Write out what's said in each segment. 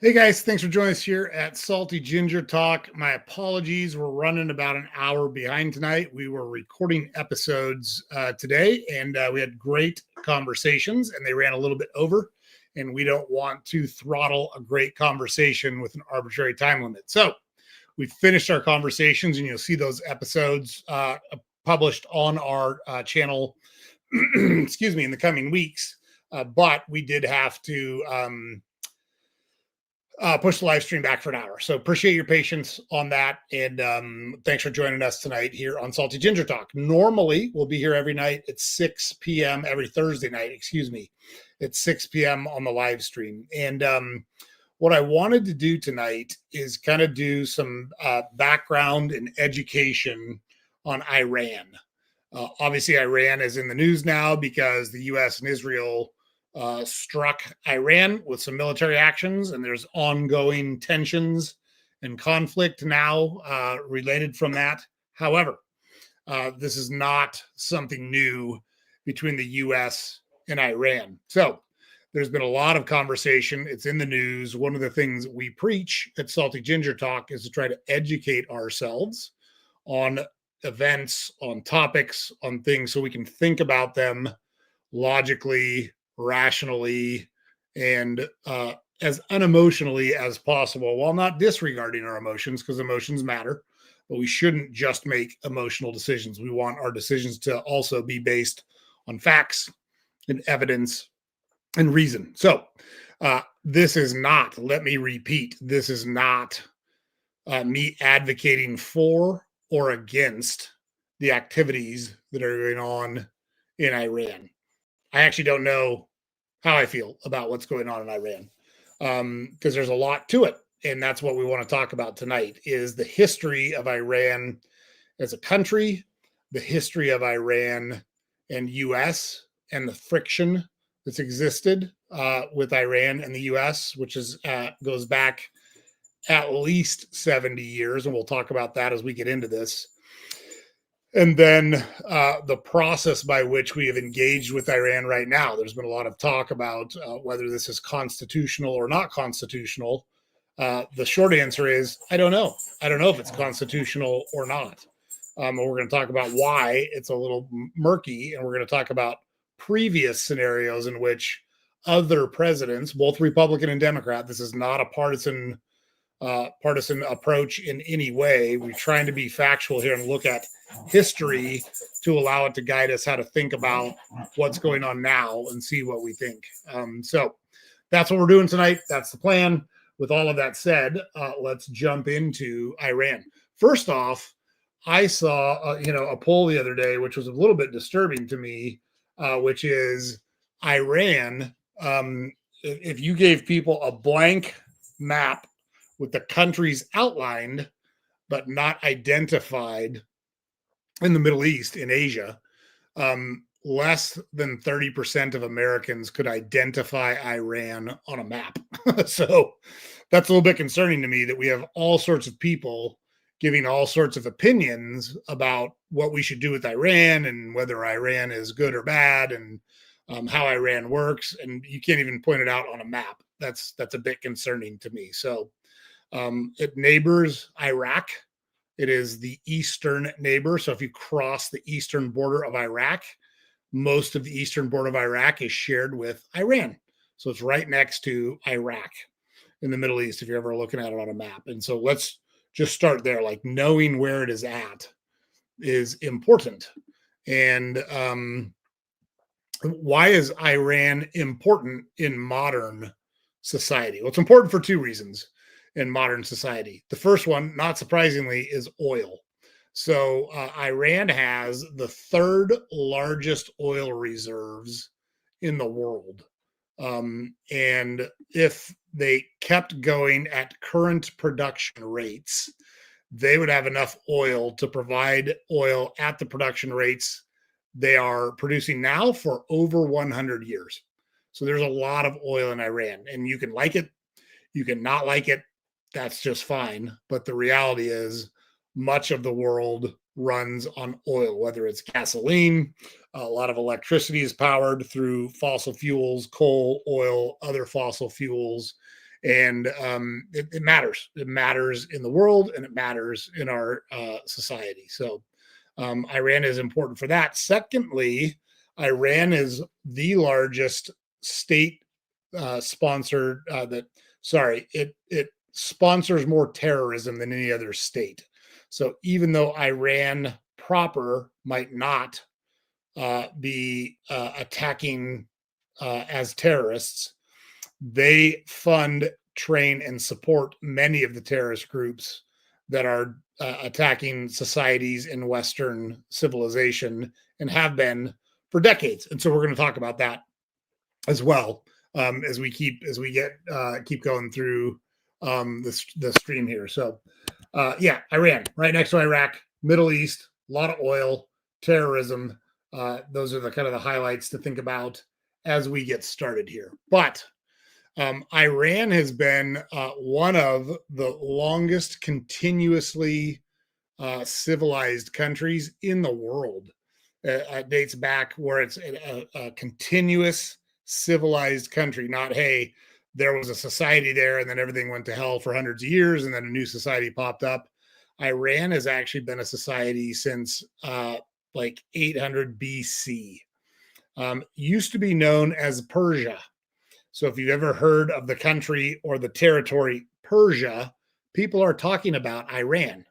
Hey guys, thanks for joining us here at Salty Ginger Talk. My apologies, we're running about an hour behind tonight. We were recording episodes today and we had great conversations and they ran a little bit over. And we don't want to throttle a great conversation with an arbitrary time limit. So we finished our conversations and you'll see those episodes published on our channel, excuse me, in the coming weeks. But we did have to push the live stream back for an hour. So appreciate your patience on that. And thanks for joining us tonight here on Salty Ginger Talk. Normally, we'll be here every night at 6 p.m., every Thursday night, at 6 p.m. on the live stream. And what I wanted to do tonight is kind of do some background and education on Iran. Obviously, Iran is in the news now because the U.S. and Israel struck Iran with some military actions, and there's ongoing tensions and conflict now related from that. However, this is not something new between the U.S. and Iran. So there's been a lot of conversation. It's in the news. One of the things we preach at Salty Ginger Talk is to try to educate ourselves on events, on topics, on things so we can think about them logically, rationally, and as unemotionally as possible, while not disregarding our emotions, because emotions matter. But we shouldn't just make emotional decisions. We want our decisions to also be based on facts and evidence and reason. So this is not, let me repeat, this is not me advocating for or against the activities that are going on in Iran. I actually don't know how I feel about what's going on in Iran because there's a lot to it. And that's what we want to talk about tonight is the history of Iran as a country, the history of Iran and U.S. and the friction that's existed with Iran and the U.S., which is goes back at least 70 years. And we'll talk about that as we get into this. And then the process by which we have engaged with Iran right now. There's been a lot of talk about whether this is constitutional or not constitutional. The short answer is, I don't know. I don't know if it's constitutional or not. And we're going to talk about why it's a little murky. And we're going to talk about previous scenarios in which other presidents, both Republican and Democrat, this is not a partisan approach in any way. We're trying to be factual here and look at history to allow it to guide us how to think about what's going on now and see what we think. So that's what we're doing tonight. That's the plan. With all of that said, let's jump into Iran. First off, I saw a poll the other day, which was a little bit disturbing to me, which is Iran. If you gave people a blank map with the countries outlined, but not identified in the Middle East, in Asia, less than 30% of Americans could identify Iran on a map. So that's a little bit concerning to me that we have all sorts of people giving all sorts of opinions about what we should do with Iran and whether Iran is good or bad and how Iran works. And you can't even point it out on a map. That's a bit concerning to me. So it neighbors Iraq. It is the eastern neighbor. So if you cross the eastern border of Iraq, most of the eastern border of Iraq is shared with Iran. So it's right next to Iraq in the Middle East, if you're ever looking at it on a map. And so let's just start there. Like knowing where it is at is important. And why is Iran important in modern society? Well, it's important for two reasons in modern society. The first one, not surprisingly, is oil. So Iran has the third largest oil reserves in the world. And if they kept going at current production rates, they would have enough oil to provide oil at the production rates they are producing now for over 100 years. So there's a lot of oil in Iran, and you can like it, you can not like it. That's just fine. But the reality is much of the world runs on oil, whether it's gasoline, a lot of electricity is powered through fossil fuels, coal, oil, other fossil fuels. And it matters. It matters in the world, and it matters in our society. So Iran is important for that. Secondly, Iran is the largest state sponsored it sponsors more terrorism than any other state. So even though Iran proper might not be attacking as terrorists, they fund, train, and support many of the terrorist groups that are attacking societies in Western civilization and have been for decades. And so we're going to talk about that as well as we keep going through the stream here. So Iran, right next to Iraq, Middle East, a lot of oil, terrorism. Those are the kind of the highlights to think about as we get started here. But Iran has been one of the longest continuously civilized countries in the world. It dates back where it's a continuous civilized country, not, hey, there was a society there and then everything went to hell for hundreds of years and then a new society popped up. Iran has actually been a society since like 800 BC. Used to be known as Persia. So if you've ever heard of the country or the territory Persia, people are talking about Iran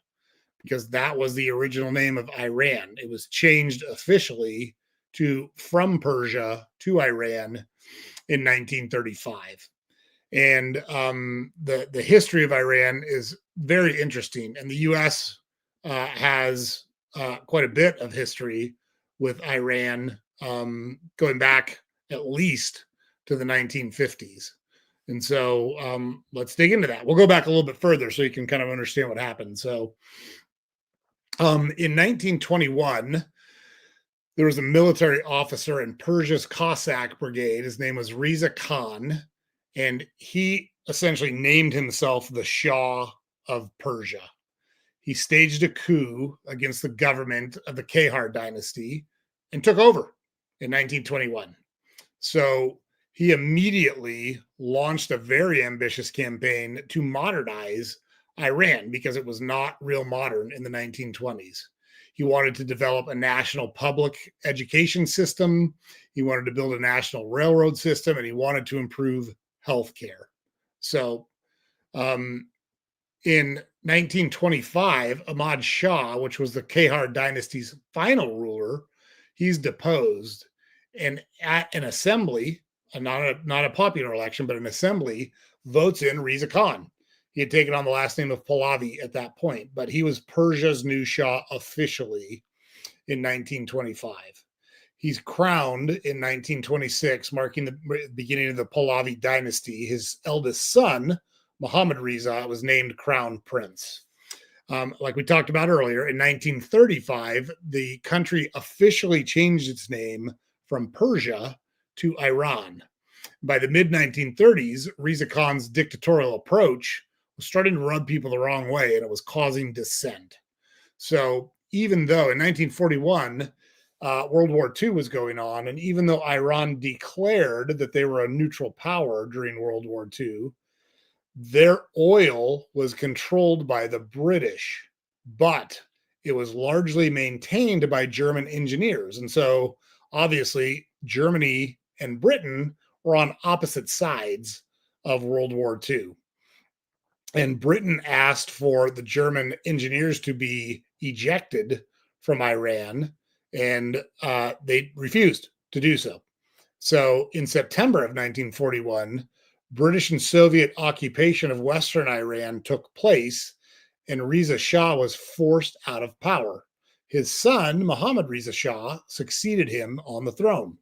because that was the original name of Iran. It was changed officially from Persia to Iran in 1935. And the history of Iran is very interesting. And the U.S. Has quite a bit of history with Iran going back at least to the 1950s. And so let's dig into that. We'll go back a little bit further so you can kind of understand what happened. So in 1921, there was a military officer in Persia's Cossack brigade. His name was Reza Khan, and he essentially named himself the Shah of Persia. He staged a coup against the government of the Kahar dynasty and took over in 1921. So he immediately launched a very ambitious campaign to modernize Iran because it was not real modern in the 1920s. He wanted to develop a national public education system. He wanted to build a national railroad system, and he wanted to improve healthcare. So in 1925, Ahmad Shah, which was the Kahar dynasty's final ruler, he's deposed. And at an assembly, not a popular election, but an assembly, votes in Reza Khan. He had taken on the last name of Pahlavi at that point, but he was Persia's new Shah officially in 1925. He's crowned in 1926, marking the beginning of the Pahlavi dynasty. His eldest son, Mohammad Reza, was named crown prince. Like we talked about earlier, in 1935, the country officially changed its name from Persia to Iran. By the mid-1930s, Reza Khan's dictatorial approach was starting to rub people the wrong way, and it was causing dissent. So even though in 1941, World War II was going on, and even though Iran declared that they were a neutral power during World War II, their oil was controlled by the British, but it was largely maintained by German engineers. And so obviously Germany and Britain were on opposite sides of World War II. And Britain asked for the German engineers to be ejected from Iran, and they refused to do so. So in September of 1941, British and Soviet occupation of Western Iran took place, and Reza Shah was forced out of power. His son, Mohammad Reza Shah, succeeded him on the throne.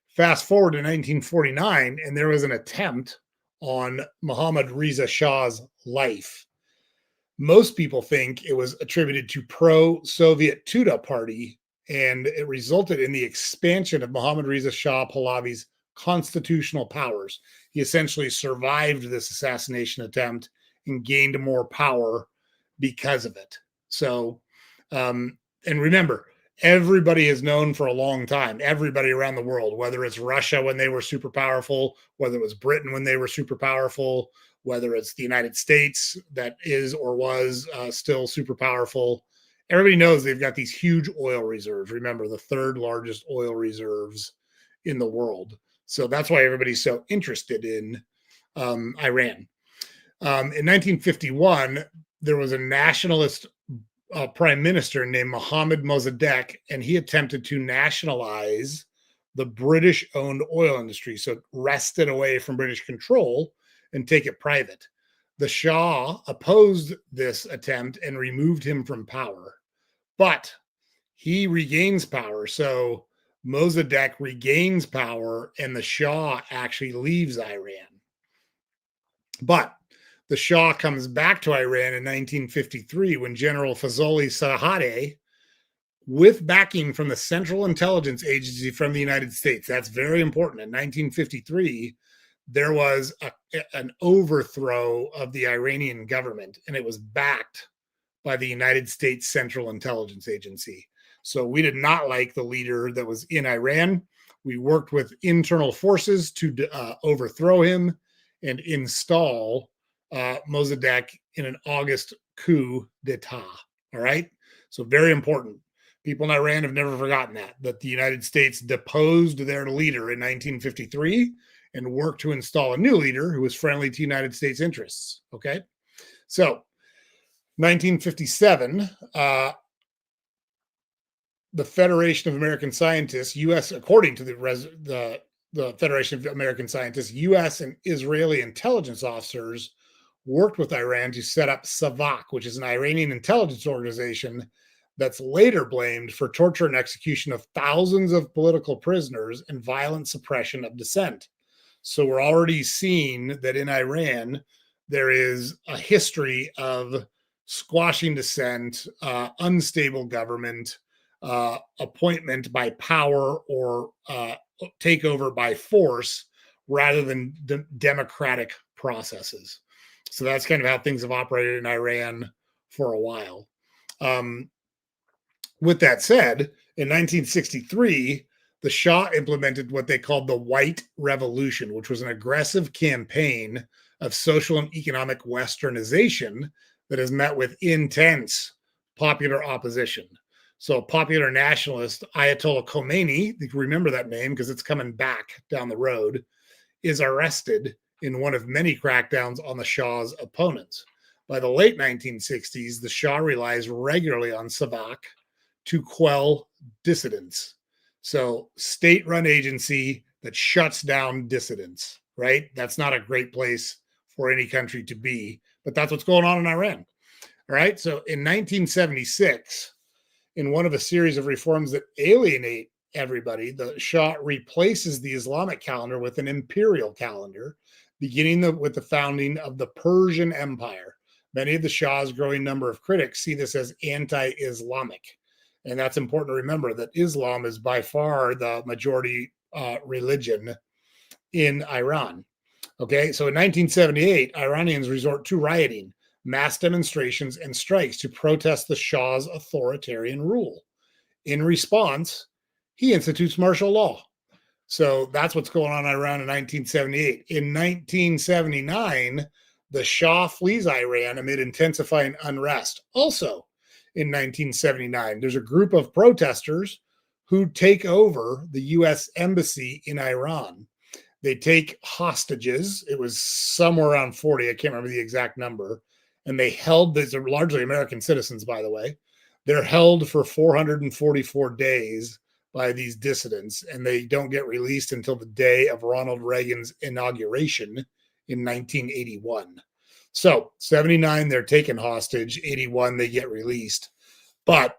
Fast forward to 1949, and there was an attempt on Mohammad Reza Shah's life. Most people think it was attributed to pro-Soviet Tudeh party, and it resulted in the expansion of Mohammad Reza Shah Pahlavi's constitutional powers. He essentially survived this assassination attempt and gained more power because of it. So, and remember, everybody has known for a long time, everybody around the world, whether it's Russia when they were super powerful, whether it was Britain when they were super powerful, whether it's the United States that is or was still super powerful. Everybody knows they've got these huge oil reserves. Remember, the third largest oil reserves in the world. So that's why everybody's so interested in Iran. In 1951, there was a nationalist prime minister named Mohammad Mossadegh, and he attempted to nationalize the British-owned oil industry, so wrest it away from British control and take it private. The Shah opposed this attempt and removed him from power, but he regains power. So Mossadegh regains power, and the Shah actually leaves Iran. But the Shah comes back to Iran in 1953 when General Fazoli Sadegh, with backing from the Central Intelligence Agency from the United States, that's very important. In 1953, there was an overthrow of the Iranian government, and it was backed by the United States Central Intelligence Agency. So we did not like the leader that was in Iran. We worked with internal forces to overthrow him and install Mossadegh in an August coup d'etat. All right. So very important. People in Iran have never forgotten that the United States deposed their leader in 1953 and worked to install a new leader who was friendly to United States interests. Okay. So 1957, the Federation of American Scientists, U.S., according to the Federation of American Scientists, U.S. and Israeli intelligence officers worked with Iran to set up SAVAK, which is an Iranian intelligence organization that's later blamed for torture and execution of thousands of political prisoners and violent suppression of dissent. So we're already seeing that in Iran, there is a history of squashing dissent, unstable government, appointment by power or takeover by force rather than democratic processes. So that's kind of how things have operated in Iran for a while. With that said, in 1963, the Shah implemented what they called the White Revolution, which was an aggressive campaign of social and economic westernization that has met with intense popular opposition. So popular nationalist Ayatollah Khomeini, you remember that name because it's coming back down the road, is arrested in one of many crackdowns on the Shah's opponents. By the late 1960s, the Shah relies regularly on SAVAK to quell dissidents. So state-run agency that shuts down dissidents, right? That's not a great place for any country to be, but that's what's going on in Iran. All right. So in 1976, in one of a series of reforms that alienate everybody, the Shah replaces the Islamic calendar with an imperial calendar, beginning with the founding of the Persian Empire. Many of the Shah's growing number of critics see this as anti-Islamic. And that's important to remember that Islam is by far the majority religion in Iran. Okay, so in 1978, Iranians resort to rioting, mass demonstrations, and strikes to protest the Shah's authoritarian rule. In response, he institutes martial law. So that's what's going on in Iran in 1978. In 1979, the Shah flees Iran amid intensifying unrest. Also in 1979, there's a group of protesters who take over the U.S. embassy in Iran. They take hostages. It was somewhere around 40. I can't remember the exact number. And they held, these are largely American citizens, by the way. They're held for 444 days by these dissidents, and they don't get released until the day of Ronald Reagan's inauguration in 1981. So 79, they're taken hostage. 81, they get released. But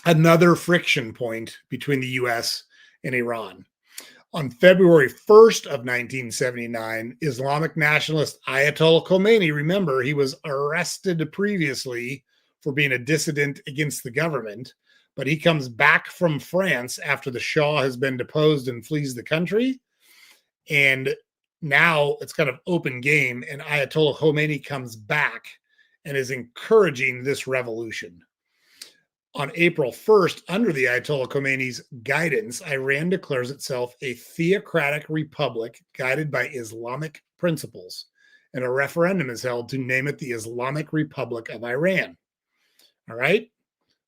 another friction point between the U.S. and Iran. On February 1st of 1979, Islamic nationalist Ayatollah Khomeini, remember, he was arrested previously for being a dissident against the government, but he comes back from France after the Shah has been deposed and flees the country. And now it's kind of open game, and Ayatollah Khomeini comes back and is encouraging this revolution. On April 1st, under the Ayatollah Khomeini's guidance, Iran declares itself a theocratic republic guided by Islamic principles, and a referendum is held to name it the Islamic Republic of Iran. All right.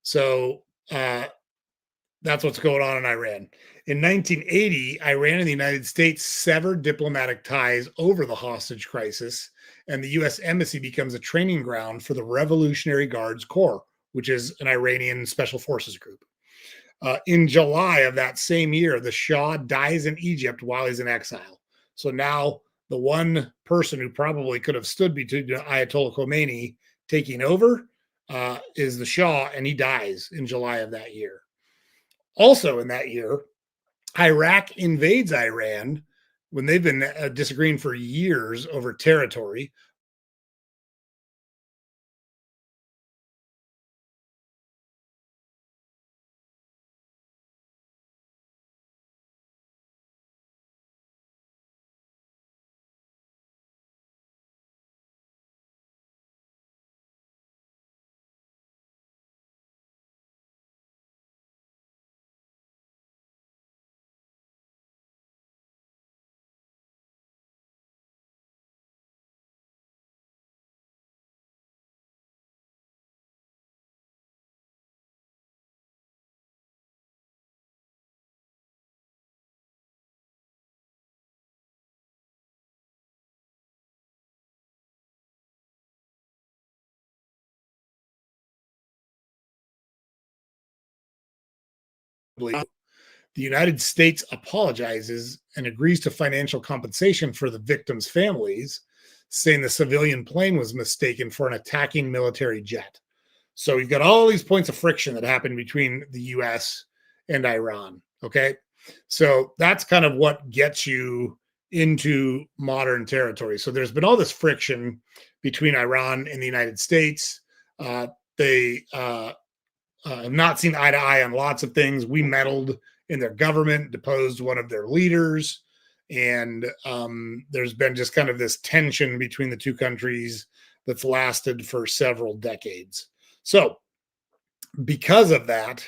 So that's what's going on in Iran. In 1980, Iran and the United States severed diplomatic ties over the hostage crisis, and the U.S. Embassy becomes a training ground for the Revolutionary Guards Corps, which is an Iranian special forces group. In July of that same year, the Shah dies in Egypt while he's in exile. So now the one person who probably could have stood between Ayatollah Khomeini taking over is the Shah, and he dies in July of that year. Also in that year, Iraq invades Iran when they've been disagreeing for years over territory. The United States apologizes and agrees to financial compensation for the victims' families, saying the civilian plane was mistaken for an attacking military jet. So you've got all these points of friction that happened between the US and Iran. Okay. So that's kind of what gets you into modern territory. So there's been all this friction between Iran and the United States. They have not seen eye to eye on lots of things. We meddled in their government, deposed one of their leaders. And there's been just kind of this tension between the two countries that's lasted for several decades. So, because of that,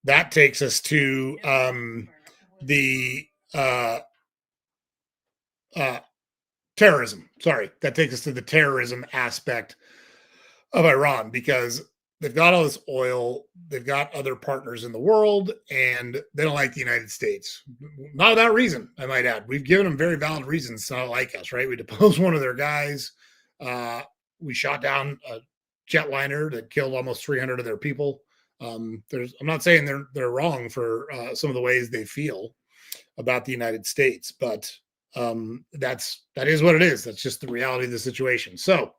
that takes us to the terrorism. Sorry, that takes us to the terrorism aspect of Iran, because they've got all this oil, they've got other partners in the world, and they don't like the United States. Not without reason, I might add. We've given them very valid reasons to not like us, right? We deposed one of their guys. We shot down a jetliner that killed almost 300 of their people. I'm not saying they're wrong for some of the ways they feel about the United States, but that is what it is. That's just the reality of the situation. So,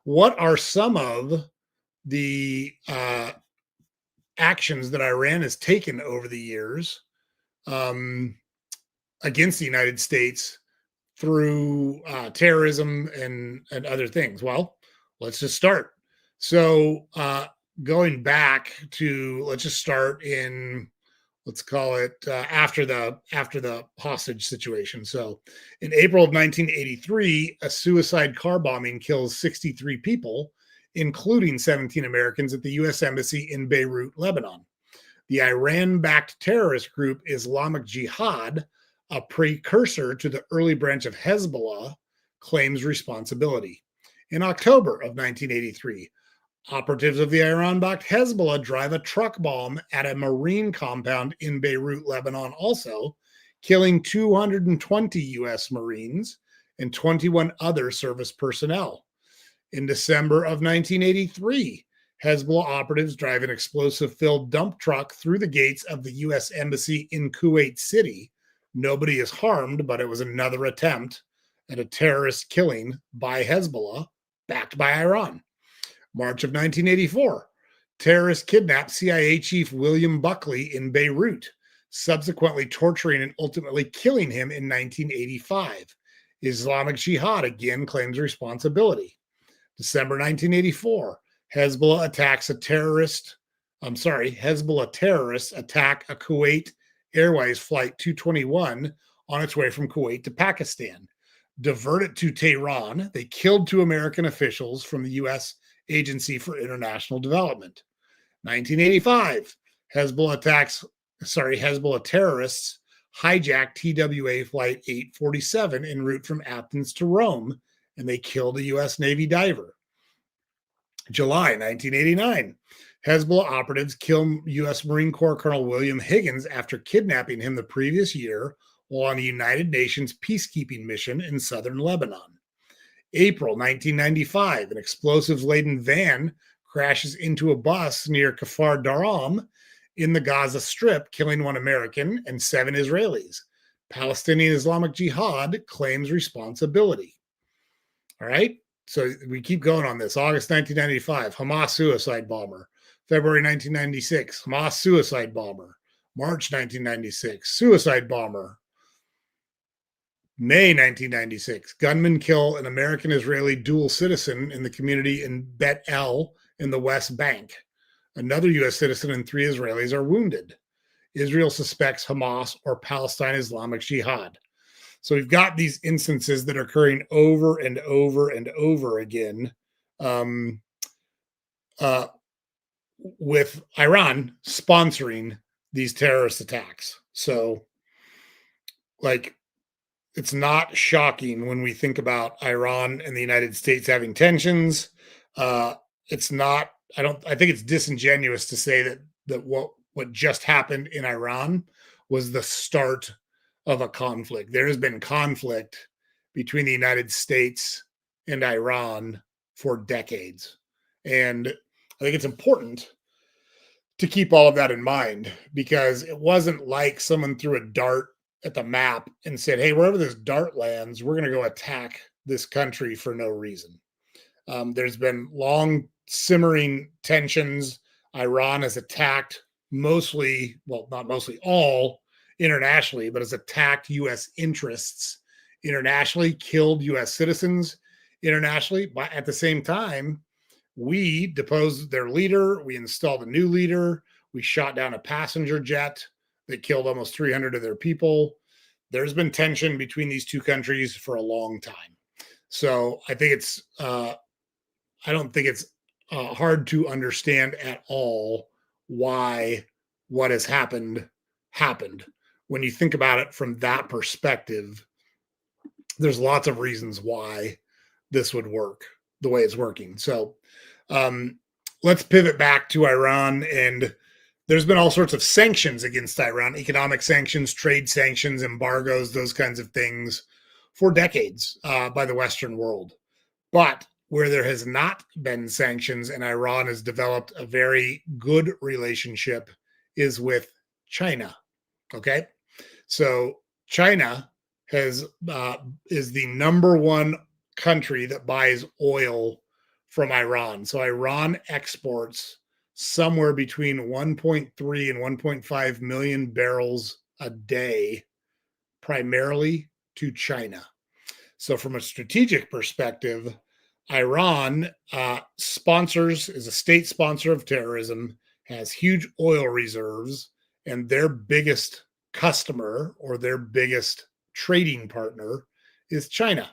what are some of the actions that Iran has taken over the years against the United States through terrorism and other things? Well, let's just start. So going back to, let's just start in, let's call it after the hostage situation. So in April of 1983, a suicide car bombing kills 63 people, including 17 Americans, at the U.S. Embassy in Beirut, Lebanon. The Iran-backed terrorist group Islamic Jihad, a precursor to the early branch of Hezbollah, claims responsibility. In October of 1983, operatives of the Iran-backed Hezbollah drive a truck bomb at a marine compound in Beirut, Lebanon, also, killing 220 U.S. Marines and 21 other service personnel. In December of 1983, Hezbollah operatives drive an explosive-filled dump truck through the gates of the U.S. Embassy in Kuwait City. Nobody is harmed, but it was another attempt at a terrorist killing by Hezbollah, backed by Iran. March of 1984, terrorists kidnapped CIA Chief William Buckley in Beirut, subsequently torturing and ultimately killing him in 1985. Islamic Jihad again claims responsibility. December 1984, Hezbollah terrorists attack a Kuwait Airways Flight 221 on its way from Kuwait to Pakistan. Divert it to Tehran. They killed 2 American officials from the U.S. Agency for International Development. 1985, Hezbollah terrorists hijacked TWA Flight 847 en route from Athens to Rome, and they killed a U.S. Navy diver. July 1989, Hezbollah operatives kill U.S. Marine Corps Colonel William Higgins after kidnapping him the previous year while on a United Nations peacekeeping mission in southern Lebanon. April 1995, an explosives-laden van crashes into a bus near Kfar Daram in the Gaza Strip, killing 1 American and 7 Israelis. Palestinian Islamic Jihad claims responsibility. All right, so we keep going on this. August 1995, Hamas suicide bomber. February 1996, Hamas suicide bomber. March 1996, suicide bomber. May 1996, gunmen kill an American-Israeli dual citizen in the community in Bet El in the West Bank. Another U.S. citizen and 3 Israelis are wounded. Israel suspects Hamas or Palestine Islamic Jihad. So we've got these instances that are occurring over and over and over again, with Iran sponsoring these terrorist attacks. So, like, it's not shocking when we think about Iran and the United States having tensions. It's not. I think it's disingenuous to say that what just happened in Iran was the start of a conflict. There has been conflict between the United States and Iran for decades. And I think it's important to keep all of that in mind, because it wasn't like someone threw a dart at the map and said, hey, wherever this dart lands, we're going to go attack this country for no reason. There's been long simmering tensions. Iran has attacked mostly, well, not mostly, all internationally, but has attacked U.S. interests internationally, killed U.S. citizens internationally. But at the same time, we deposed their leader. We installed a new leader. We shot down a passenger jet that killed almost 300 of their people. There's been tension between these two countries for a long time. So I think I don't think it's hard to understand at all why what has happened. When you think about it from that perspective, there's lots of reasons why this would work the way it's working. So let's pivot back to Iran. And there's been all sorts of sanctions against Iran, economic sanctions, trade sanctions, embargoes, those kinds of things for decades by the Western world. But where there has not been sanctions and Iran has developed a very good relationship is with China. Okay. So China is the number one country that buys oil from Iran. So Iran exports somewhere between 1.3 and 1.5 million barrels a day, primarily to China. So from a strategic perspective, Iran is a state sponsor of terrorism, has huge oil reserves, and their biggest customer or their biggest trading partner is China.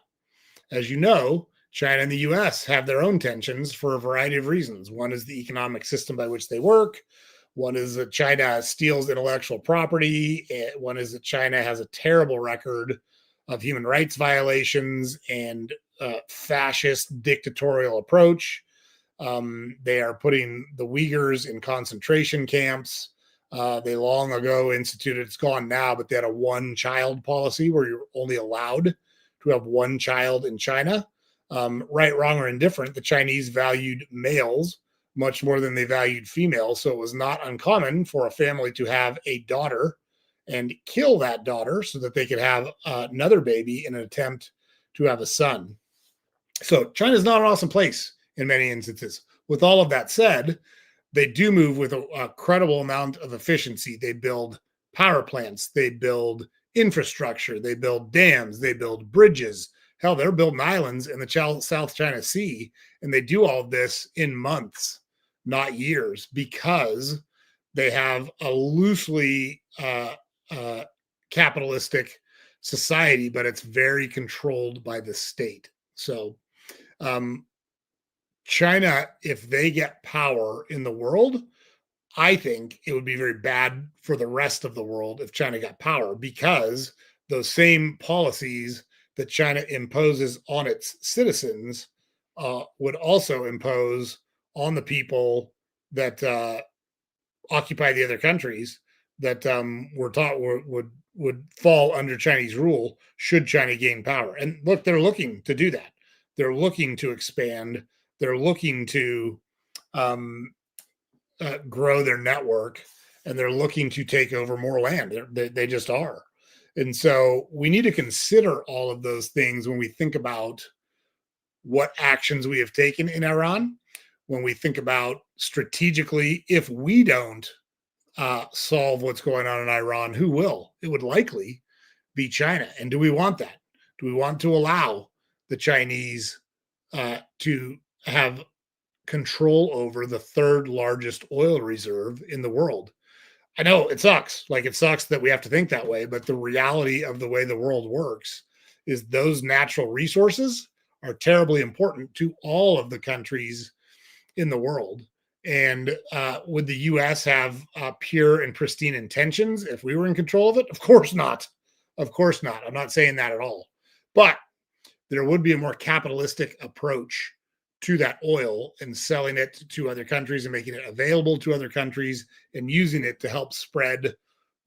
As you know, China and the U.S. have their own tensions for a variety of reasons. One is the economic system by which they work. One is that China steals intellectual property. One is that China has a terrible record of human rights violations and fascist dictatorial approach. They are putting the Uyghurs in concentration camps. They long ago instituted, it's gone now, but they had a one-child policy where you're only allowed to have one child in China. Right, wrong, or indifferent, the Chinese valued males much more than they valued females. So it was not uncommon for a family to have a daughter and kill that daughter so that they could have another baby in an attempt to have a son. So China's not an awesome place in many instances. With all of that said, they do move with a credible amount of efficiency. They build power plants, they build infrastructure, they build dams, they build bridges. Hell, they're building islands in the South China Sea, and they do all of this in months, not years, because they have a loosely capitalistic society, but it's very controlled by the state. So China, if they get power in the world, I think it would be very bad for the rest of the world if China got power, because those same policies that China imposes on its citizens would also impose on the people that occupy the other countries that were taught would fall under Chinese rule should China gain power. And look, they're looking to do that. They're looking to expand. They're looking to um, grow their network, and they're looking to take over more land. They just are. And so we need to consider all of those things when we think about what actions we have taken in Iran, when we think about strategically, if we don't solve what's going on in Iran, who will? It would likely be China. And do we want that? Do we want to allow the Chinese to have control over the third largest oil reserve in the world? I know it sucks. Like, it sucks that we have to think that way, but the reality of the way the world works is those natural resources are terribly important to all of the countries in the world. And would the U.S. have pure and pristine intentions if we were in control of it? Of course not. Of course not. I'm not saying that at all. But there would be a more capitalistic approach to that oil and selling it to other countries and making it available to other countries and using it to help spread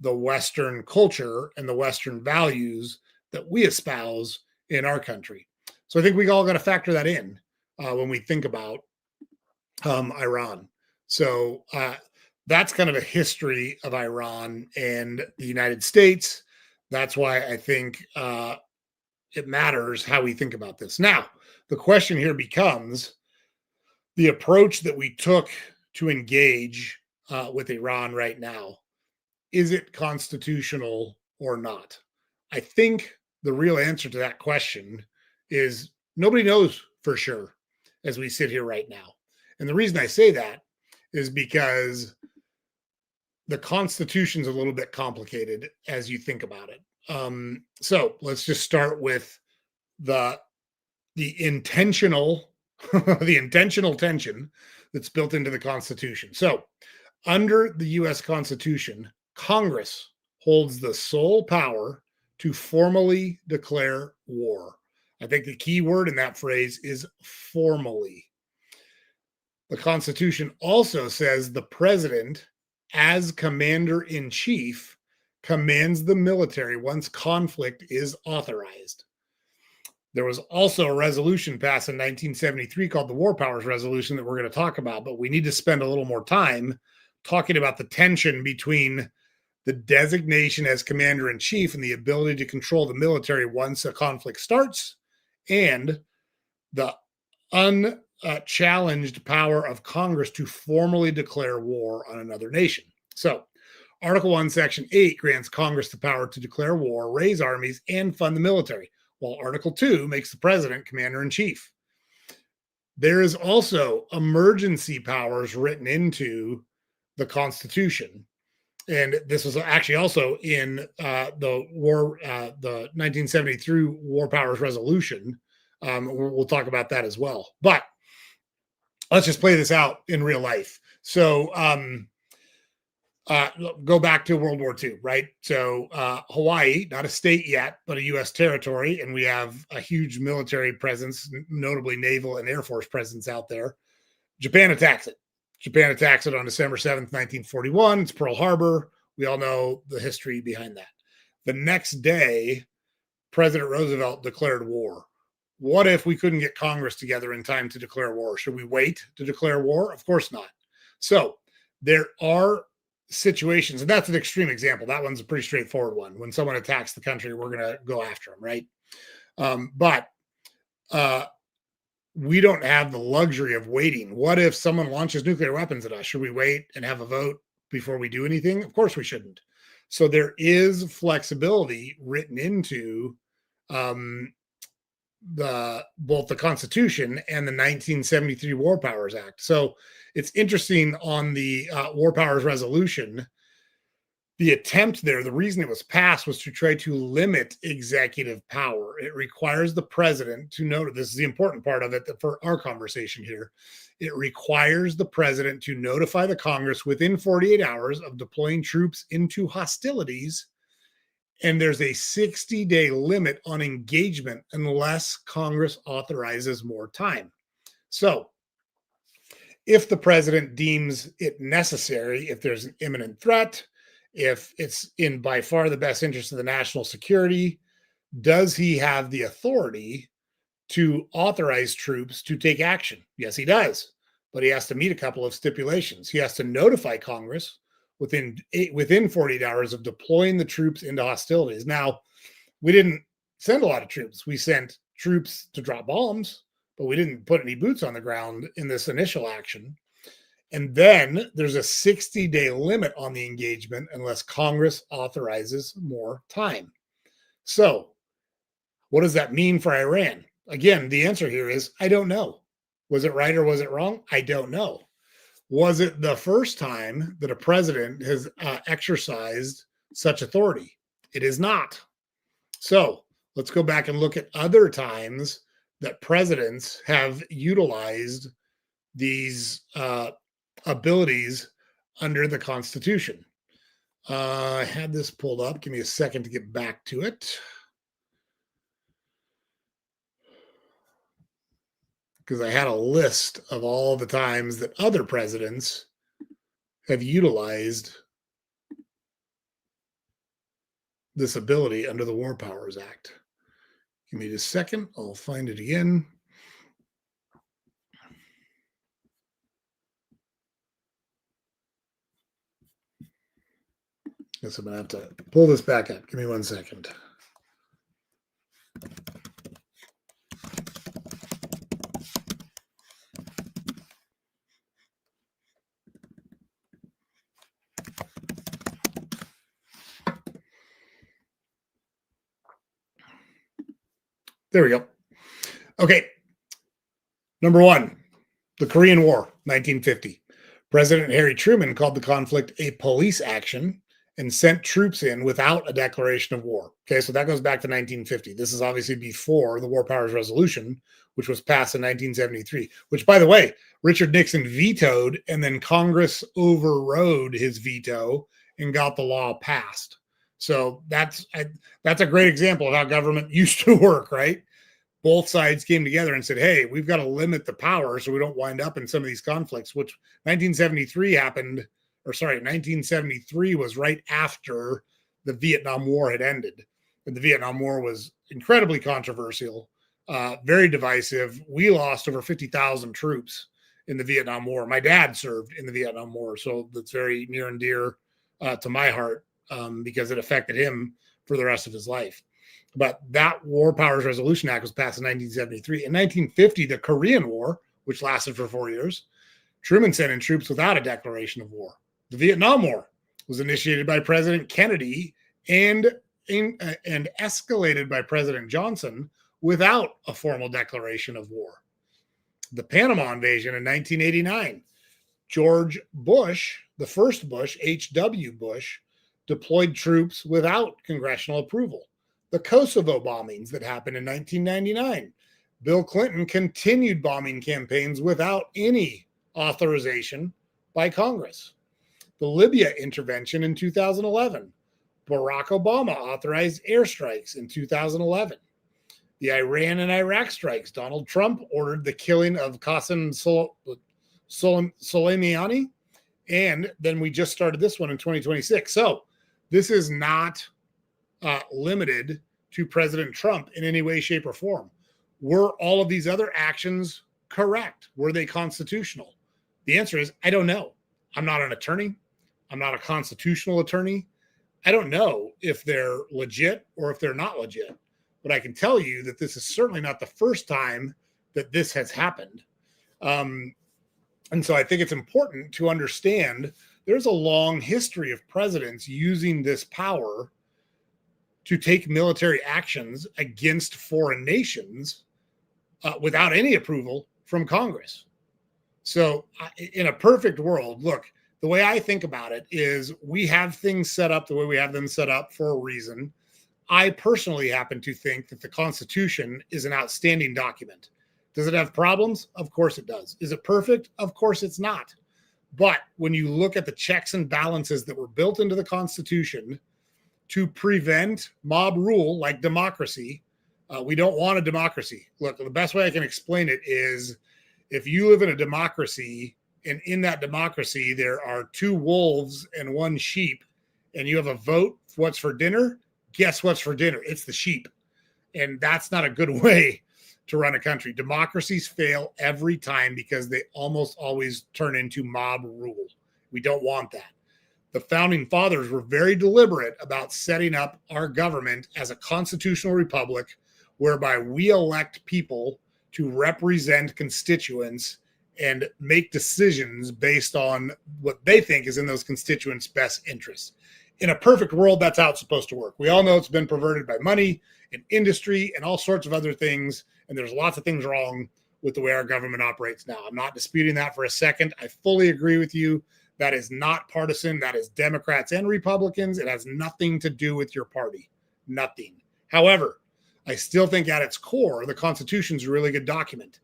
the Western culture and the Western values that we espouse in our country. So I think we all got to factor that in when we think about Iran. So that's kind of a history of Iran and the United States. That's why I think it matters how we think about this. Now, the question here becomes the approach that we took to engage with Iran right now. Is it constitutional or not? I think the real answer to that question is nobody knows for sure as we sit here right now. And the reason I say that is because the Constitution is a little bit complicated as you think about it. So let's just start with the intentional the intentional tension that's built into the Constitution. So under the U.S. Constitution, Congress holds the sole power to formally declare war. I think the key word in that phrase is formally. The Constitution also says the president, as commander in chief, commands the military once conflict is authorized. There was also a resolution passed in 1973 called the War Powers Resolution that we're going to talk about, but we need to spend a little more time talking about the tension between the designation as commander in chief and the ability to control the military once a conflict starts, and the unchallenged power of Congress to formally declare war on another nation. So, Article 1, Section 8 grants Congress the power to declare war, raise armies, and fund the military, while Article 2 makes the president commander in chief. There is also emergency powers written into the Constitution. And this was actually also in the 1973 War Powers Resolution. We'll talk about that as well. But let's just play this out in real life. So go back to World War II, right? So Hawaii, not a state yet, but a U.S. territory, and we have a huge military presence, notably naval and air force presence out there. Japan attacks it. Japan attacks it on December 7th, 1941. It's Pearl Harbor. We all know the history behind that. The next day, President Roosevelt declared war. What if we couldn't get Congress together in time to declare war? Should we wait to declare war? Of course not. So there are situations, and that's an extreme example. That one's a pretty straightforward one. When someone attacks the country, we're going to go after them, right? But we don't have the luxury of waiting. What if someone launches nuclear weapons at us? Should we wait and have a vote before we do anything? Of course we shouldn't. So there is flexibility written into both the Constitution and the 1973 War Powers Act. So it's interesting on the War Powers Resolution. the attempt there, the reason it was passed was to try to limit executive power. It requires the president to note, this is the important part of it for our conversation here. It requires the president to notify the Congress within 48 hours of deploying troops into hostilities. And there's a 60-day limit on engagement unless Congress authorizes more time. So if the president deems it necessary, if there's an imminent threat, if it's in by far the best interest of the national security, does he have the authority to authorize troops to take action? Yes, he does. But he has to meet a couple of stipulations. He has to notify Congress within 48 hours of deploying the troops into hostilities. Now, we didn't send a lot of troops. We sent troops to drop bombs, but we didn't put any boots on the ground in this initial action. And then there's a 60-day limit on the engagement unless Congress authorizes more time. So what does that mean for Iran? Again, the answer here is, I don't know. Was it right or was it wrong? I don't know. Was it the first time that a president has exercised such authority? It is not. So let's go back and look at other times that presidents have utilized these abilities under the Constitution. I had this pulled up. Give me a second to get back to it, because I had a list of all the times that other presidents have utilized this ability under the War Powers Act. Give me just a second. I'll find it again. Guess I'm going to have to pull this back up. Give me 1 second. There we go. Okay. Number one, the Korean War, 1950. President Harry Truman called the conflict a police action and sent troops in without a declaration of war. Okay, so that goes back to 1950. This is obviously before the War Powers Resolution, which was passed in 1973, which, by the way, Richard Nixon vetoed, and then Congress overrode his veto and got the law passed. So that's a great example of how government used to work, right? Both sides came together and said, hey, we've got to limit the power so we don't wind up in some of these conflicts, which 1973 happened, or sorry, 1973 was right after the Vietnam War had ended. And the Vietnam War was incredibly controversial, very divisive. We lost over 50,000 troops in the Vietnam War. My dad served in the Vietnam War, so that's very near and dear to my heart because it affected him for the rest of his life. But that War Powers Resolution Act was passed in 1973. In 1950, the Korean War, which lasted for 4 years, Truman sent in troops without a declaration of war. The Vietnam War was initiated by President Kennedy and escalated by President Johnson without a formal declaration of war. The Panama invasion in 1989, George Bush, the first Bush, H.W. Bush, deployed troops without congressional approval. The Kosovo bombings that happened in 1999, Bill Clinton continued bombing campaigns without any authorization by Congress. The Libya intervention in 2011, Barack Obama authorized airstrikes in 2011. The Iran and Iraq strikes, Donald Trump ordered the killing of Qasem Soleimani, and then we just started this one in 2026. So this is not limited to President Trump in any way, shape, or form. Were all of these other actions correct? Were they constitutional? The answer is, I don't know. I'm not an attorney. I'm not a constitutional attorney. I don't know if they're legit or if they're not legit. But I can tell you that this is certainly not the first time that this has happened. And so I think it's important to understand there's a long history of presidents using this power to take military actions against foreign nations without any approval from Congress. So in a perfect world, look, The way I think about it is we have things set up the way we have them set up for a reason. I personally happen to think that the Constitution is an outstanding document. Does it have problems? Of course it does. Is it perfect? Of course it's not. But when you look at the checks and balances that were built into the Constitution to prevent mob rule like democracy, we don't want a democracy. Look, the best way I can explain it is if you live in a democracy and in that democracy there are two wolves and one sheep and you have a vote for what's for dinner, guess what's for dinner? It's the sheep. And that's not a good way to run a country. Democracies fail every time because they almost always turn into mob rule. We don't want that. The founding fathers were very deliberate about setting up our government as a constitutional republic whereby we elect people to represent constituents and make decisions based on what they think is in those constituents' best interests. In a perfect world, that's how it's supposed to work. We all know it's been perverted by money and industry and all sorts of other things. And there's lots of things wrong with the way our government operates now. I'm not disputing that for a second. I fully agree with you. That is not partisan. That is Democrats and Republicans. It has nothing to do with your party. Nothing. However, I still think at its core, the Constitution is a really good document.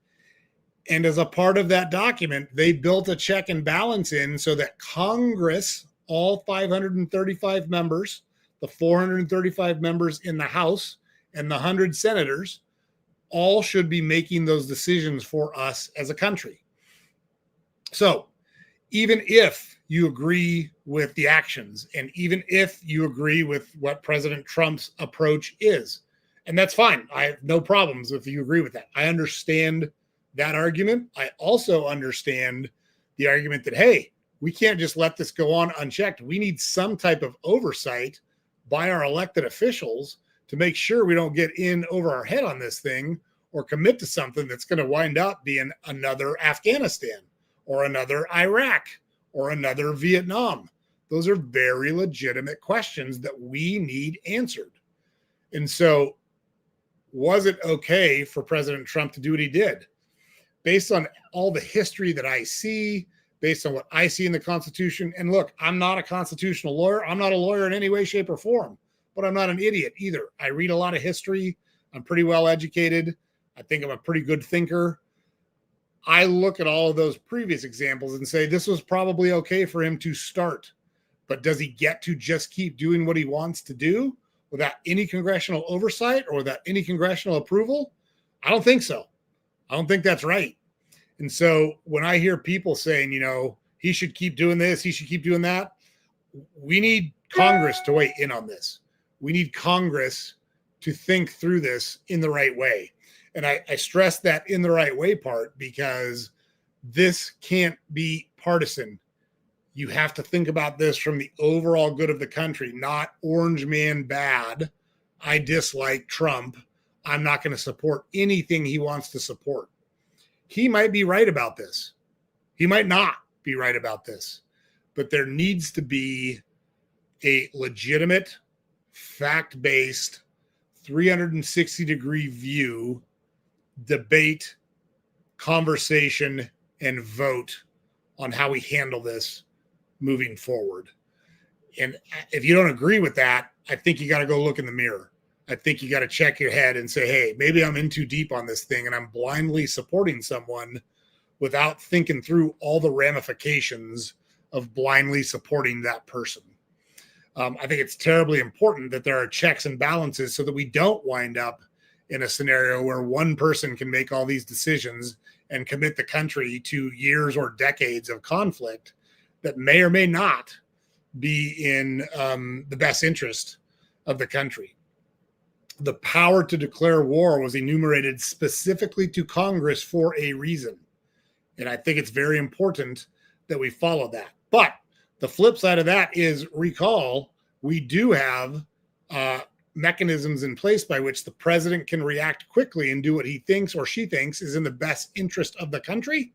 And as a part of that document, they built a check and balance in so that Congress, all 535 members, the 435 members in the House, and the 100 senators, all should be making those decisions for us as a country. So even if you agree with the actions, and even if you agree with what President Trump's approach is, and that's fine. I have no problems if you agree with that. I understand that argument. I also understand the argument that, hey, we can't just let this go on unchecked. We need some type of oversight by our elected officials to make sure we don't get in over our head on this thing or commit to something that's going to wind up being another Afghanistan or another Iraq or another Vietnam. Those are very legitimate questions that we need answered. And so, was it okay for President Trump to do what he did? Based on all the history that I see, based on what I see in the Constitution, and look, I'm not a constitutional lawyer. I'm not a lawyer in any way, shape, or form, but I'm not an idiot either. I read a lot of history. I'm pretty well educated. I think I'm a pretty good thinker. I look at all of those previous examples and say this was probably okay for him to start, but does he get to just keep doing what he wants to do without any congressional oversight or without any congressional approval? I don't think so. I don't think that's right. And so when I hear people saying, you know, he should keep doing this, he should keep doing that, we need Congress to weigh in on this. We need Congress to think through this in the right way. And I stress that in the right way part because this can't be partisan. You have to think about this from the overall good of the country, not orange man bad. I dislike Trump. I'm not going to support anything he wants to support. He might be right about this. He might not be right about this. But there needs to be a legitimate, fact-based, 360-degree view, debate, conversation, and vote on how we handle this moving forward. And if you don't agree with that, I think you got to go look in the mirror. I think you got to check your head and say, hey, maybe I'm in too deep on this thing and I'm blindly supporting someone without thinking through all the ramifications of blindly supporting that person. I think it's terribly important that there are checks and balances so that we don't wind up in a scenario where one person can make all these decisions and commit the country to years or decades of conflict that may or may not be in the best interest of the country. The power to declare war was enumerated specifically to Congress for a reason. And I think it's very important that we follow that. But the flip side of that is, recall, we do have mechanisms in place by which the president can react quickly and do what he thinks or she thinks is in the best interest of the country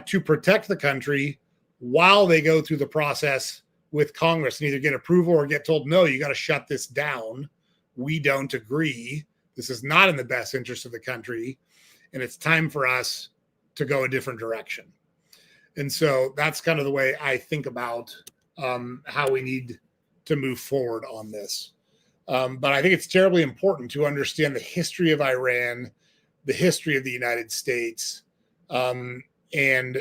to protect the country while they go through the process with Congress and either get approval or get told, no, you got to shut this down. We don't agree. This is not in the best interest of the country. And it's time for us to go a different direction. And so that's kind of the way I think about how we need to move forward on this. But I think it's terribly important to understand the history of Iran, the history of the United States, and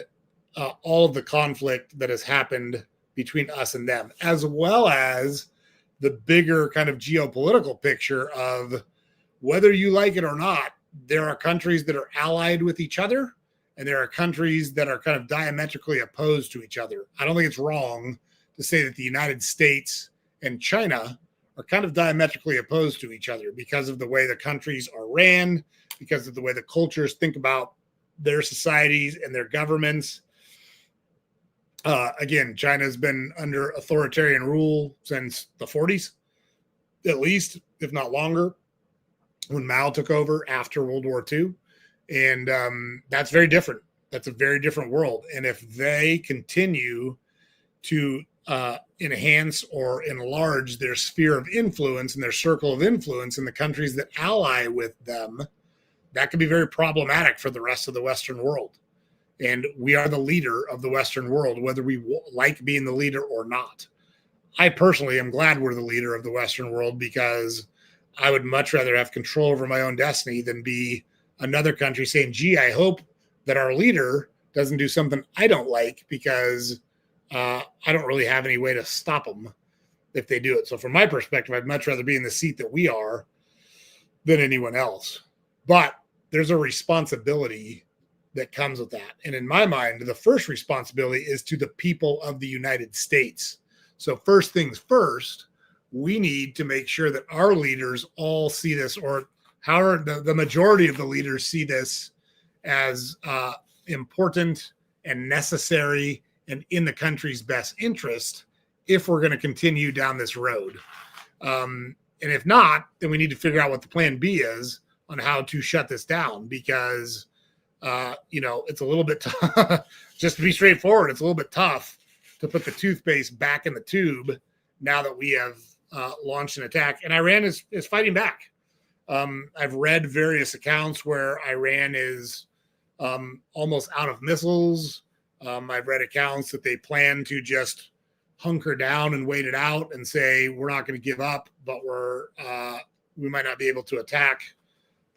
all of the conflict that has happened between us and them, as well as the bigger kind of geopolitical picture of whether you like it or not, there are countries that are allied with each other, and there are countries that are kind of diametrically opposed to each other. I don't think it's wrong to say that the United States and China are kind of diametrically opposed to each other because of the way the countries are ran, because of the way the cultures think about their societies and their governments. Again, China has been under authoritarian rule since the 40s, at least, if not longer, when Mao took over after World War II. And that's very different. That's a very different world. And if they continue to enhance or enlarge their sphere of influence and their circle of influence in the countries that ally with them, that could be very problematic for the rest of the Western world. And we are the leader of the Western world, whether we like being the leader or not. I personally am glad we're the leader of the Western world because I would much rather have control over my own destiny than be another country saying, gee, I hope that our leader doesn't do something I don't like because I don't really have any way to stop them if they do it. So from my perspective, I'd much rather be in the seat that we are than anyone else. But there's a responsibility that comes with that. And in my mind, the first responsibility is to the people of the United States. So first things first, we need to make sure that our leaders all see this, or how the majority of the leaders see this as important and necessary and in the country's best interest if we're going to continue down this road. And if not, then we need to figure out what the plan B is on how to shut this down, because it's a little bit just to be straightforward, it's a little bit tough to put the toothpaste back in the tube now that we have launched an attack, and Iran is fighting back. I've read various accounts where Iran is almost out of missiles. I've read accounts that they plan to just hunker down and wait it out and say, we're not going to give up, but we might not be able to attack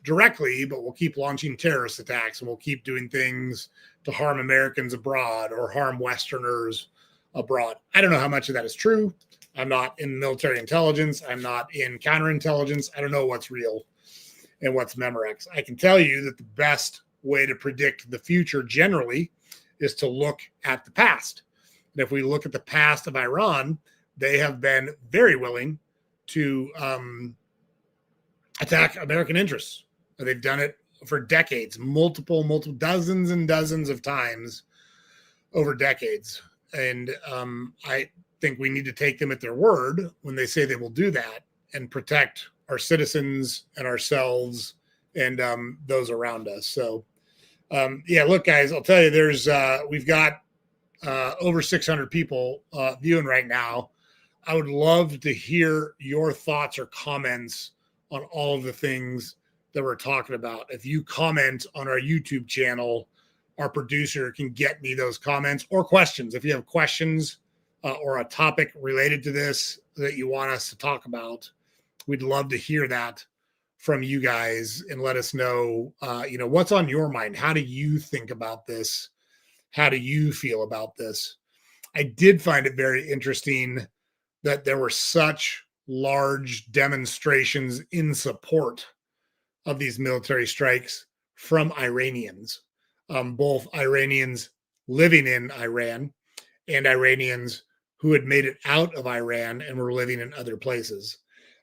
directly, but we'll keep launching terrorist attacks and we'll keep doing things to harm Americans abroad or harm Westerners abroad. I don't know how much of that is true. I'm not in military intelligence. I'm not in counterintelligence. I don't know what's real and what's Memorex. I can tell you that the best way to predict the future generally is to look at the past. And if we look at the past of Iran, they have been very willing to attack American interests. They've done it for decades, multiple dozens and dozens of times over decades. And I think we need to take them at their word when they say they will do that and protect our citizens and ourselves and those around us. So, look, guys, I'll tell you, we've got over 600 people viewing right now. I would love to hear your thoughts or comments on all of the things that we're talking about. If you comment on our YouTube channel, our producer can get me those comments or questions. If you have questions or a topic related to this that you want us to talk about, we'd love to hear that from you guys and let us know, what's on your mind. How do you think about this? How do you feel about this? I did find it very interesting that there were such large demonstrations in support of these military strikes from Iranians, both Iranians living in Iran and Iranians who had made it out of Iran and were living in other places.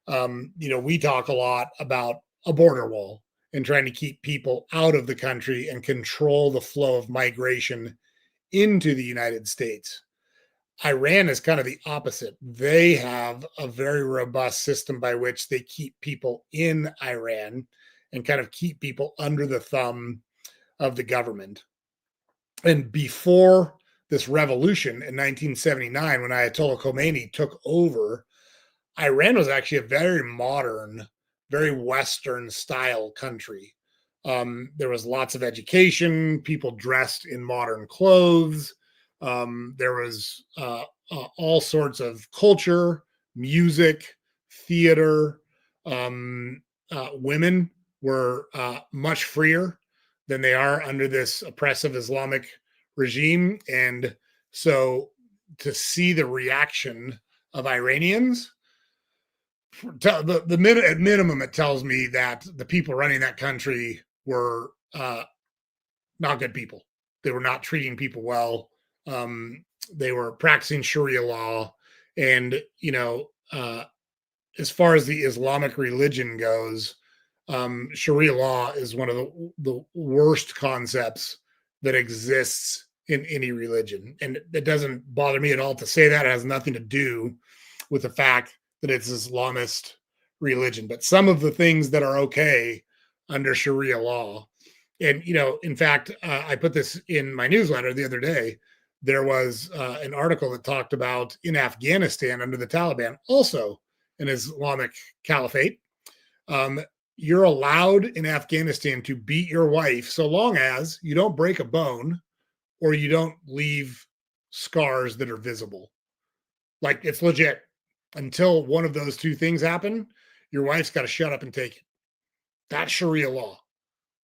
We talk a lot about a border wall and trying to keep people out of the country and control the flow of migration into the United States. Iran is kind of the opposite. They have a very robust system by which they keep people in Iran and kind of keep people under the thumb of the government. And before this revolution in 1979, when Ayatollah Khomeini took over, Iran was actually a very modern, very Western style country. There was lots of education, people dressed in modern clothes. There was all sorts of culture, music, theater. Women were much freer than they are under this oppressive Islamic regime. And so to see the reaction of Iranians, at minimum, it tells me that the people running that country were not good people. They were not treating people well. They were practicing Sharia law. And, as far as the Islamic religion goes, Sharia law is one of the worst concepts that exists in any religion. And it doesn't bother me at all to say that. It has nothing to do with the fact that it's Islamist religion. But some of the things that are okay under Sharia law, and, in fact, I put this in my newsletter the other day. There was an article that talked about in Afghanistan under the Taliban, also an Islamic caliphate. You're allowed in Afghanistan to beat your wife so long as you don't break a bone or you don't leave scars that are visible. Like, it's legit. Until one of those two things happen, your wife's got to shut up and take it. That's Sharia law.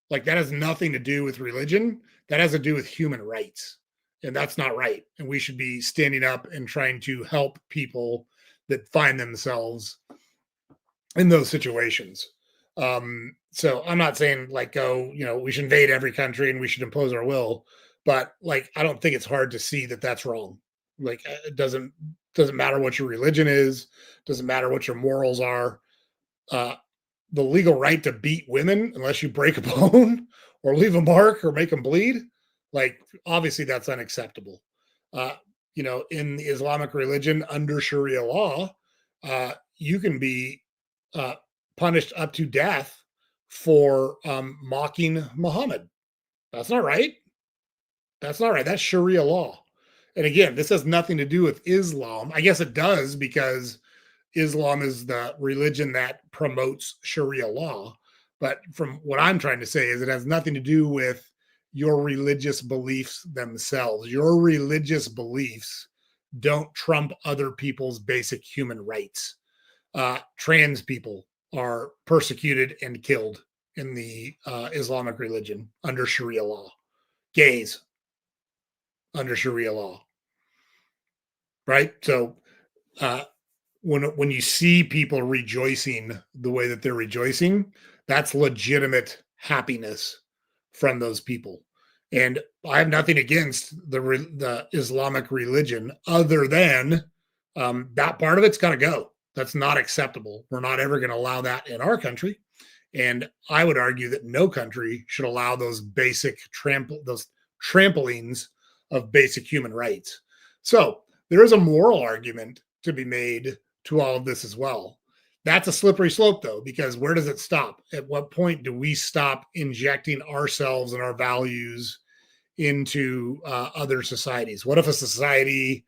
Like, that has nothing to do with religion. That has to do with human rights. And that's not right. And we should be standing up and trying to help people that find themselves in those situations. So I'm not saying like, we should invade every country and we should impose our will, but like, I don't think it's hard to see that that's wrong. Like, it doesn't matter what your religion is, doesn't matter what your morals are. The legal right to beat women unless you break a bone or leave a mark or make them bleed, like, obviously that's unacceptable. In the Islamic religion under Sharia law, you can be punished up to death for mocking Muhammad. That's not right. That's not right. That's Sharia law. And again, this has nothing to do with Islam. I guess it does, because Islam is the religion that promotes Sharia law. But from what I'm trying to say is it has nothing to do with your religious beliefs themselves. Your religious beliefs don't trump other people's basic human rights. Trans people are persecuted and killed in the Islamic religion under Sharia law. Gays under Sharia law. Right? So when you see people rejoicing the way that they're rejoicing, that's legitimate happiness from those people. And I have nothing against the Islamic religion other than that part of it's got to go. That's not acceptable. We're not ever going to allow that in our country. And I would argue that no country should allow those basic those trampolines of basic human rights. So there is a moral argument to be made to all of this as well. That's a slippery slope, though, because where does it stop? At what point do we stop injecting ourselves and our values into other societies? What if a society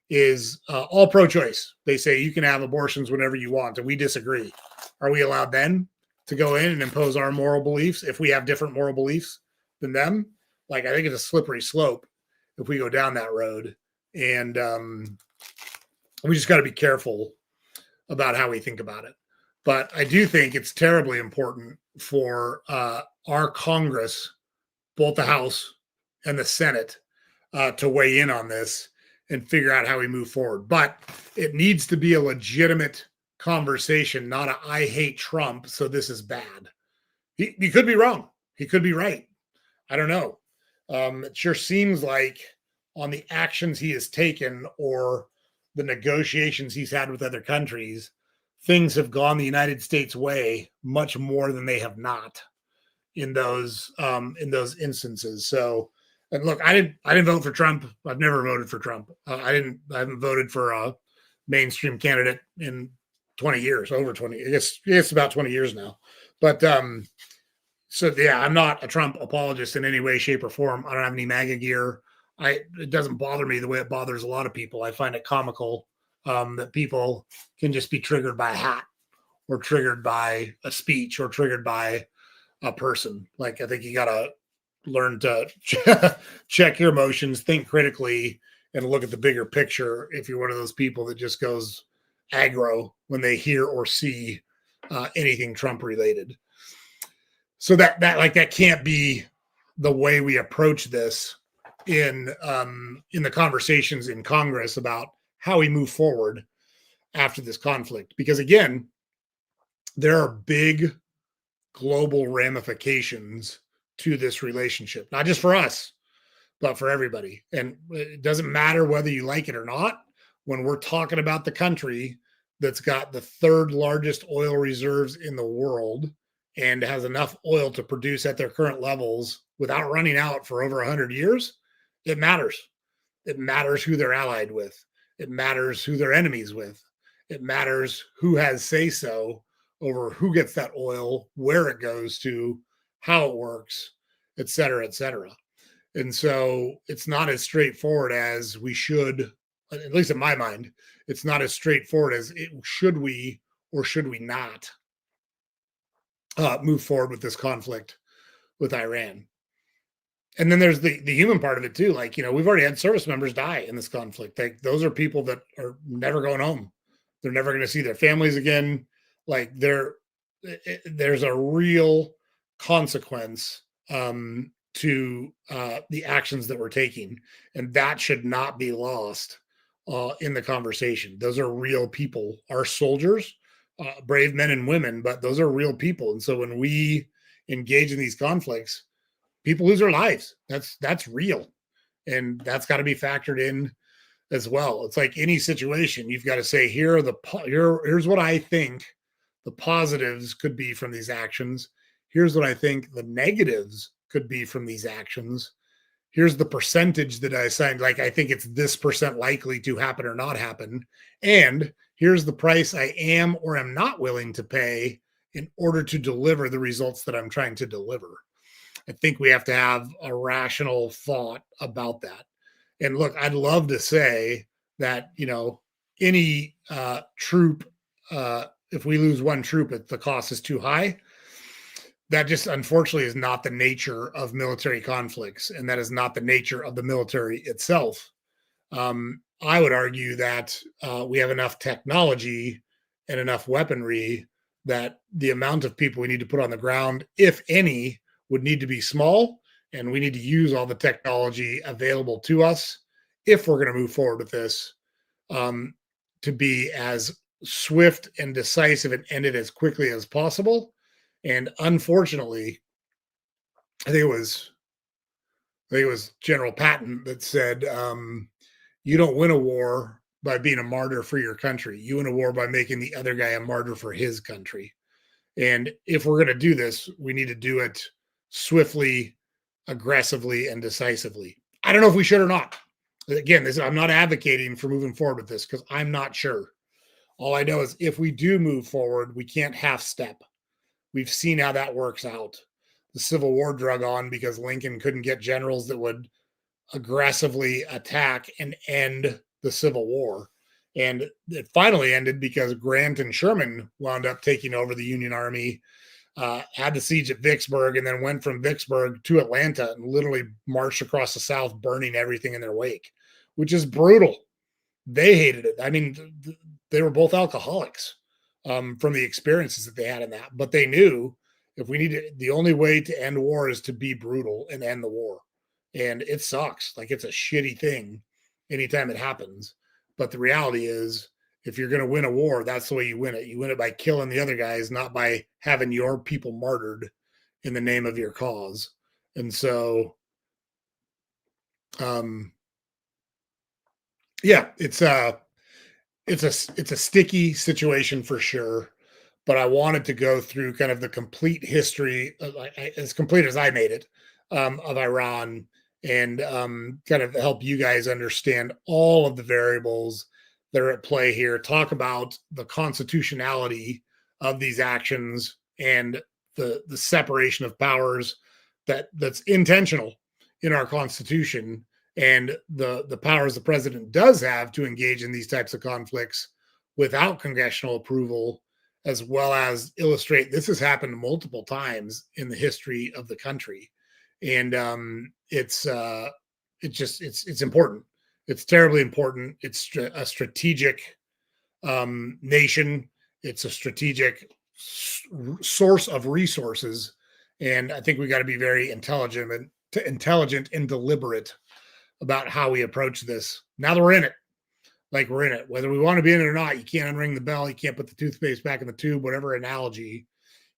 is all pro-choice? They say you can have abortions whenever you want, and we disagree. Are we allowed then to go in and impose our moral beliefs if we have different moral beliefs than them? Like, I think it's a slippery slope if we go down that road. And we just got to be careful about how we think about it. But I do think it's terribly important for our Congress, both the House and the Senate, to weigh in on this and figure out how we move forward. But it needs to be a legitimate conversation, not a I hate Trump, so this is bad. He could be wrong. He could be right. I don't know. It sure seems like on the actions he has taken or the negotiations he's had with other countries, things have gone the United States way much more than they have not in those instances. So, and look, I didn't vote for Trump. I've never voted for Trump. I haven't voted for a mainstream candidate in 20 years, over 20. I guess it's about 20 years now. But so yeah, I'm not a Trump apologist in any way, shape, or form. I don't have any MAGA gear. It doesn't bother me the way it bothers a lot of people. I find it comical that people can just be triggered by a hat or triggered by a speech or triggered by a person. Like, I think you got to learn to check your emotions, think critically, and look at the bigger picture if you're one of those people that just goes aggro when they hear or see anything Trump related. So that can't be the way we approach this in the conversations in Congress about how we move forward after this conflict. Because again, there are big global ramifications to this relationship, not just for us, but for everybody. And it doesn't matter whether you like it or not. When we're talking about the country that's got the third largest oil reserves in the world and has enough oil to produce at their current levels without running out for over 100 years, it matters. It matters who they're allied with. It matters who they're enemies with. It matters who has say-so over who gets that oil, where it goes to, how it works, et cetera, et cetera. And so it's not as straightforward as we should, at least in my mind, it's not as straightforward as should we or should we not move forward with this conflict with Iran. And then there's the human part of it too. Like, we've already had service members die in this conflict. Like, those are people that are never going home. They're never going to see their families again. Like, there's a real consequence to the actions that we're taking, and that should not be lost in the conversation. Those are real people, our soldiers, brave men and women, but those are real people. And so when we engage in these conflicts, people lose their lives. That's real, and that's got to be factored in as well. It's like any situation, you've got to say, here's what I think the positives could be from these actions. Here's what I think the negatives could be from these actions. Here's the percentage that I assigned. Like, I think it's this percent likely to happen or not happen. And here's the price I am or am not willing to pay in order to deliver the results that I'm trying to deliver. I think we have to have a rational thought about that. And look, I'd love to say that, any troop, if we lose one troop, the cost is too high. That just unfortunately is not the nature of military conflicts, and that is not the nature of the military itself. I would argue that we have enough technology and enough weaponry that the amount of people we need to put on the ground, if any, would need to be small, and we need to use all the technology available to us if we're going to move forward with this, to be as swift and decisive and end it as quickly as possible. And unfortunately, I think it was General Patton that said, you don't win a war by being a martyr for your country. You win a war by making the other guy a martyr for his country. And if we're going to do this, we need to do it swiftly, aggressively, and decisively. I don't know if we should or not. Again, I'm not advocating for moving forward with this because I'm not sure. All I know is if we do move forward, we can't half step. We've seen how that works out. The Civil War drug on because Lincoln couldn't get generals that would aggressively attack and end the Civil War. And it finally ended because Grant and Sherman wound up taking over the Union Army, had the siege at Vicksburg, and then went from Vicksburg to Atlanta and literally marched across the South, burning everything in their wake, which is brutal. They hated it. I mean, they were both alcoholics from the experiences that they had in that. But they knew if we need to, the only way to end war is to be brutal and end the war. And it sucks. Like, it's a shitty thing anytime it happens. But the reality is, if you're going to win a war, that's the way you win it. You win it by killing the other guys, not by having your people martyred in the name of your cause. And so, yeah, it's a sticky situation for sure. But I wanted to go through kind of the complete history, as complete as I made it, of Iran, and kind of help you guys understand all of the variables that are at play here. Talk about the constitutionality of these actions and the separation of powers that's intentional in our Constitution, and the powers the president does have to engage in these types of conflicts without congressional approval, as well as illustrate this has happened multiple times in the history of the country. And it's important. It's terribly important. It's a strategic nation. It's a strategic source of resources, and I think we got to be very intelligent and deliberate about how we approach this. Now that we're in it, like we're in it, whether we want to be in it or not, you can't unring the bell. You can't put the toothpaste back in the tube. Whatever analogy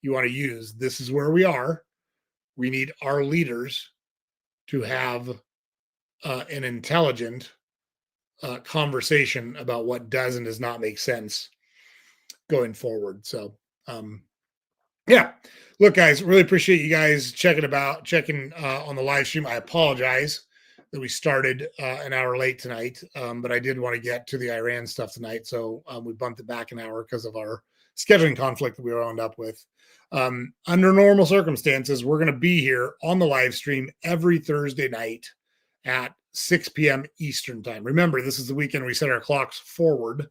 you want to use, this is where we are. We need our leaders to have an intelligent conversation about what does and does not make sense going forward. So, yeah, look, guys, really appreciate you guys checking on the live stream. I apologize that we started an hour late tonight, but I did want to get to the Iran stuff tonight, so we bumped it back an hour because of our scheduling conflict that we wound up with. Under normal circumstances, we're going to be here on the live stream every Thursday night at 6 p.m. Eastern time. Remember, this is the weekend we set our clocks forward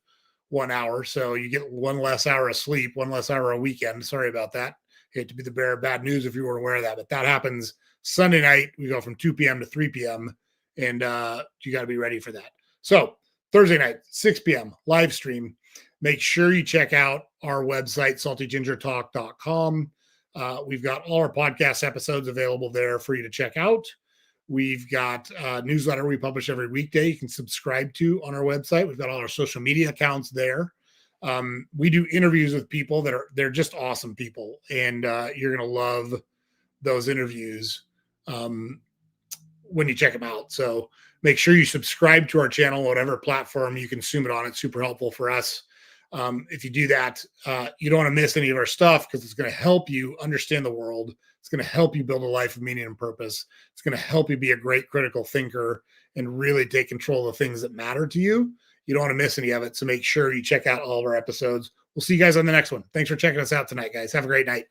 1 hour, so you get one less hour of sleep, one less hour a weekend. Sorry about that. Hate to be the bearer of bad news if you weren't aware of that, but that happens Sunday night. We go from 2 p.m. to 3 p.m., and you got to be ready for that. So Thursday night, 6 p.m., live stream. Make sure you check out our website, saltygingertalk.com. We've got all our podcast episodes available there for you to check out. We've got a newsletter we publish every weekday you can subscribe to on our website. We've got all our social media accounts there. We do interviews with people they're just awesome people, and you're going to love those interviews when you check them out. So make sure you subscribe to our channel, whatever platform you consume it on. It's super helpful for us. If you do that, you don't want to miss any of our stuff because it's going to help you understand the world. It's going to help you build a life of meaning and purpose. It's going to help you be a great critical thinker and really take control of the things that matter to you. You don't want to miss any of it. So make sure you check out all of our episodes. We'll see you guys on the next one. Thanks for checking us out tonight, guys. Have a great night.